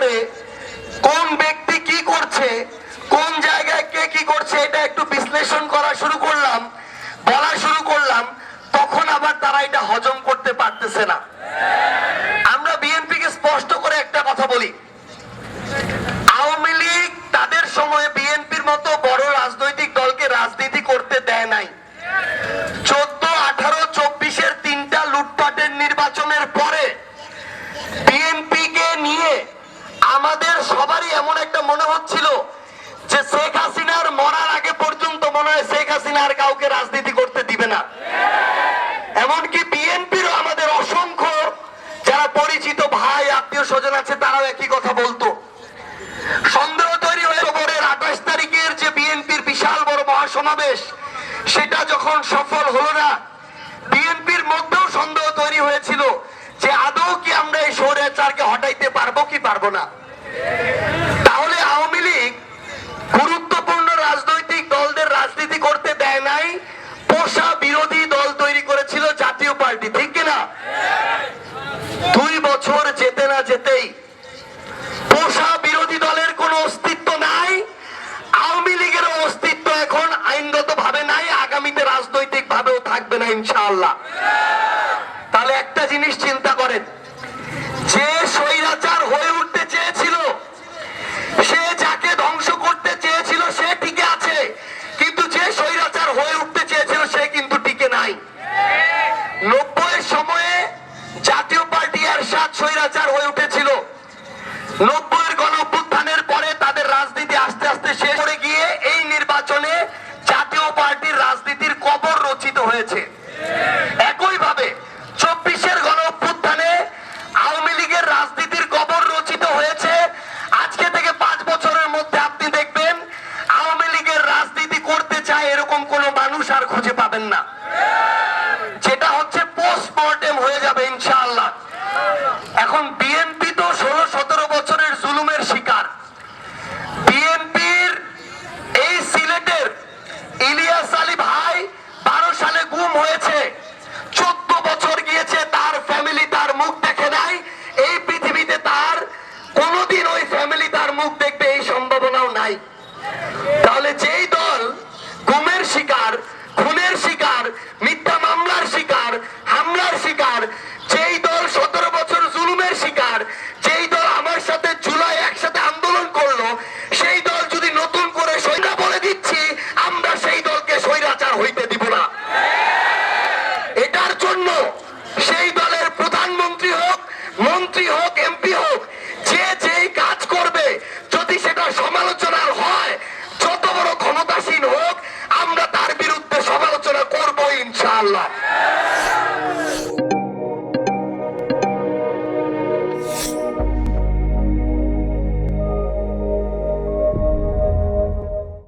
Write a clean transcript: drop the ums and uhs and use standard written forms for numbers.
করে কোন ব্যক্তি কি করছে, কোন জায়গায় কে কি করছে, এটা একটু বিশ্লেষণ করা শুরু করলাম, বলা শুরু করলাম, তখন আবার তারা এটা হজম করতে পারতেছে না। আমরা বিএনপিকে স্পষ্ট করে একটা কথা বলি, আওয়ামী লীগ তাদের সময়ে বিএনপির মতো বড় রাজনৈতিক দলকে রাজনীতি করতে দেয় নাই। 14, 18, 24-এর 3টা লুটপাটের নির্বাচনের পরে বিএনপি কে নিয়ে আমাদের সবারই এমন একটা মনে হচ্ছিল যে শেখ হাসিনার মরার আগে পর্যন্ত মনে হয় শেখ হাসিনা আর কাউকে রাজনীতি করতে দিবে না। এমনকি বিএনপিরও আমাদের অসংখ্য যারা পরিচিত ভাই আত্মীয় স্বজন আছে তারাও একই কথা বলতো। সন্দেহ তৈরি হয়ে অক্টোবরের 28 তারিখের যে বিএনপির বিশাল বড় মহাসমাবেশ, সেটা যখন সফল হলো না, বিএনপির মধ্যেও সন্দেহ তৈরি হয়েছিল যে আদৌ কি আমরা এই স্বৈরাচারকে হটাইতে পারবো কি পারবো না। তাহলে আওয়ামী লীগ গুরুত্বপূর্ণ রাজনৈতিক দলদের রাজনীতি করতে দেয় নাই, পোষা বিরোধী দল তৈরি করেছিল জাতীয় পার্টি, ঠিক কিনা? 2 বছর যেতে না যেতেই পোষা বিরোধী দলের কোনো অস্তিত্ব নাই, আওয়ামী লীগের অস্তিত্ব এখন আইনগত ভাবে নাই, আগামীতে রাজনৈতিক ভাবেও থাকবে না ইনশাআল্লাহ। তাহলে একটা জিনিস চিন্তা করেন, যে স্বৈরাচার হয়ে উঠতে চেয়েছিল, সে যাকে ধ্বংস করতে চেয়েছিল সে টিকে আছে, কিন্তু যে স্বৈরাচার হয়ে উঠতে চেয়েছিল সে কিন্তু টিকে নাই। 90-এর সময়ে জাতীয় পার্টি এরশাদ স্বৈরাচার হয়ে উঠেছিল, 90-এর গণঅভ্যুত্থানের পরে তাদের রাজনীতি আস্তে আস্তে শেষ করে গিয়ে এই নির্বাচনে জাতীয় পার্টির রাজনীতির কবর রচিত হয়েছে। একইভাবে 24-এর গণঅভ্যুত্থানে আওয়ামী লীগের রাজনীতির কবর রচিত হয়েছে। আজকে থেকে 5 বছরের মধ্যে আপনি দেখবেন আওয়ামী লীগের রাজনীতি করতে চায় এরকম কোন মানুষ আর খুঁজে পাবেন না, যেটা হচ্ছে পোস্টমর্টেম হয়ে যাবে ইনশাআল্লাহ। এখন বিএনপি তো 16-17 বছরের জুলুমের শিকার। বিএনপির এই সিলেটের ইলিয়াস আলী ভাই 12 সালে গুম হয়েছে, 14 বছর গিয়েছে, তার ফ্যামিলি তার মুখ দেখে নাই, এই পৃথিবীতে তার কোনোদিন ওই ফ্যামিলি তার মুখ দেখবে এই সম্ভাবনাও নাই। তাহলে যেই দল গুমের শিকার, খুনের শিকার, মিথ্যা মামলার শিকার, হামলার শিকার, যেই দল 17 বছর জুলুমের শিকার, যেই দল আমার সাথে জুলাই একসাথে আন্দোলন করলো, সেই দল যদি নতুন করে সৈরা বলে দিচ্ছি আমরা সেই দলকে স্বৈরাচার হইতে দিব না। এটার জন্য সেই দলের প্রধানমন্ত্রী হোক, মন্ত্রী হোক, এমপি হোক, যে যেই কাজ করবে যদি সেটা সমালোচনার হয়, যত বড় ক্ষমতাসীন হোক, আমরা তার বিরুদ্ধে সমালোচনা করবো ইনশাআল্লাহ।